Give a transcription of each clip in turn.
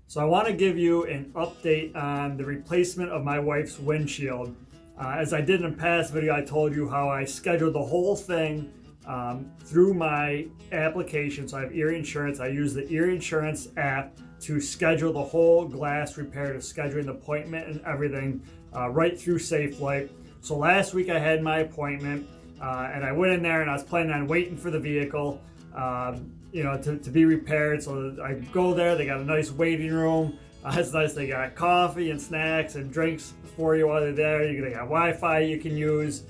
So I want to give you an update on the replacement of my wife's windshield. As I did in a past video, I told you how I scheduled the whole thing through my application. So I have Erie Insurance. I use the Erie Insurance app to schedule the whole glass repair, to schedule an appointment and everything right through SafeLight. So last week I had my appointment and I went in there and I was planning on waiting for the vehicle to be repaired. So I go there, they got a nice waiting room. It's nice, they got coffee and snacks and drinks for you while they're there. They got Wi-Fi you can use.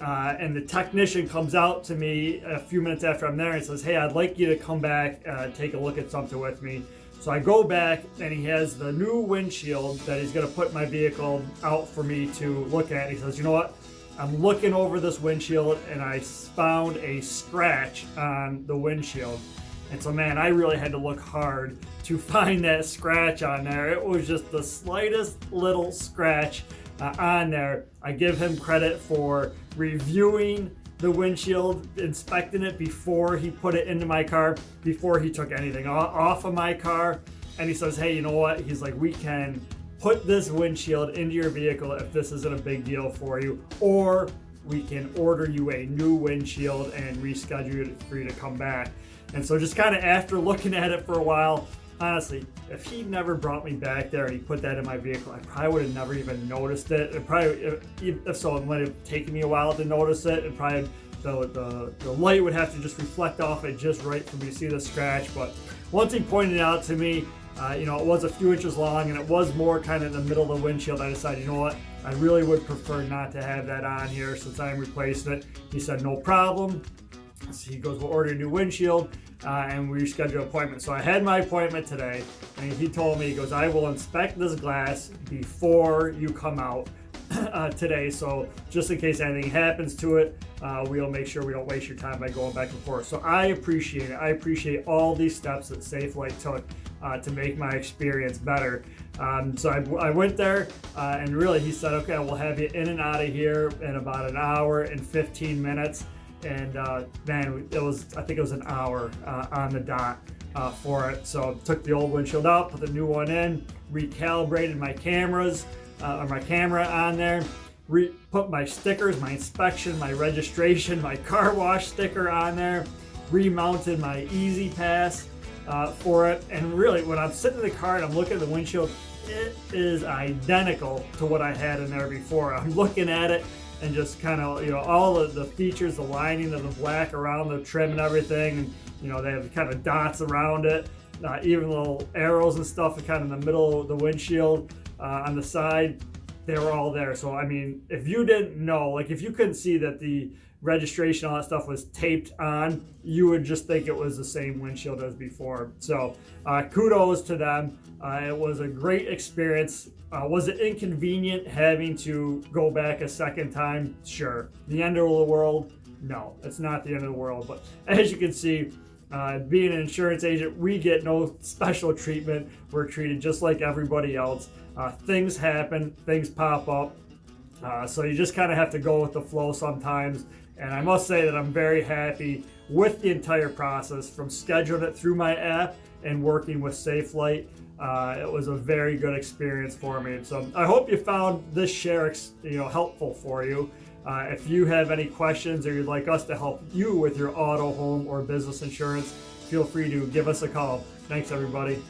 And the technician comes out to me a few minutes after I'm there and says, "Hey, I'd like you to come back, take a look at something with me." So I go back and he has the new windshield that he's gonna put my vehicle out for me to look at. He says, "You know what? I'm looking over this windshield and I found a scratch on the windshield." And so, man, I really had to look hard to find that scratch on there. It was just the slightest little scratch on there. I give him credit for reviewing the windshield, inspecting it before he put it into my car, before he took anything off of my car. And he says, "Hey, you know what?" He's like, "We can put this windshield into your vehicle if this isn't a big deal for you, or we can order you a new windshield and reschedule it for you to come back." And so just kind of after looking at it for a while, honestly, if he never brought me back there and he put that in my vehicle, I probably would have never even noticed it. It probably, if so, it might have taken me a while to notice it. And probably the light would have to just reflect off it just right for me to see the scratch. But once he pointed it out to me, it was a few inches long and it was more kind of in the middle of the windshield. I decided, you know what, I really would prefer not to have that on here since I'm replacing it. He said, "No problem." So he goes, "We'll order a new windshield and we reschedule an appointment." So I had my appointment today and he told me, he goes, "I will inspect this glass before you come out today. So just in case anything happens to it, we'll make sure we don't waste your time by going back and forth." So I appreciate it. I appreciate all these steps that SafeLight took to make my experience better. So I went there and really he said, "Okay, we'll have you in and out of here in about an hour and 15 minutes. And man, I think it was an hour on the dot for it. So took the old windshield out, put the new one in, recalibrated my cameras, or my camera on there, put my stickers, my inspection, my registration, my car wash sticker on there, remounted my Easy Pass for it. And really, when I'm sitting in the car and I'm looking at the windshield, it is identical to what I had in there before. I'm looking at it and just kind of, all of the features, the lining of the black around the trim and everything. And, they have kind of dots around it, even little arrows and stuff kind of in the middle of the windshield on the side. They were all there. So, I mean, if you didn't know, like if you couldn't see that the registration, all that stuff was taped on, you would just think it was the same windshield as before. So kudos to them. It was a great experience. Was it inconvenient having to go back a second time? Sure. The end of the world? No, it's not the end of the world. But as you can see, being an insurance agent, we get no special treatment. We're treated just like everybody else. Things happen, things pop up. So you just kind of have to go with the flow sometimes. And I must say that I'm very happy with the entire process, from scheduling it through my app and working with SafeLight. It was a very good experience for me. And so I hope you found this share helpful for you. If you have any questions or you'd like us to help you with your auto, home, or business insurance, feel free to give us a call. Thanks, everybody.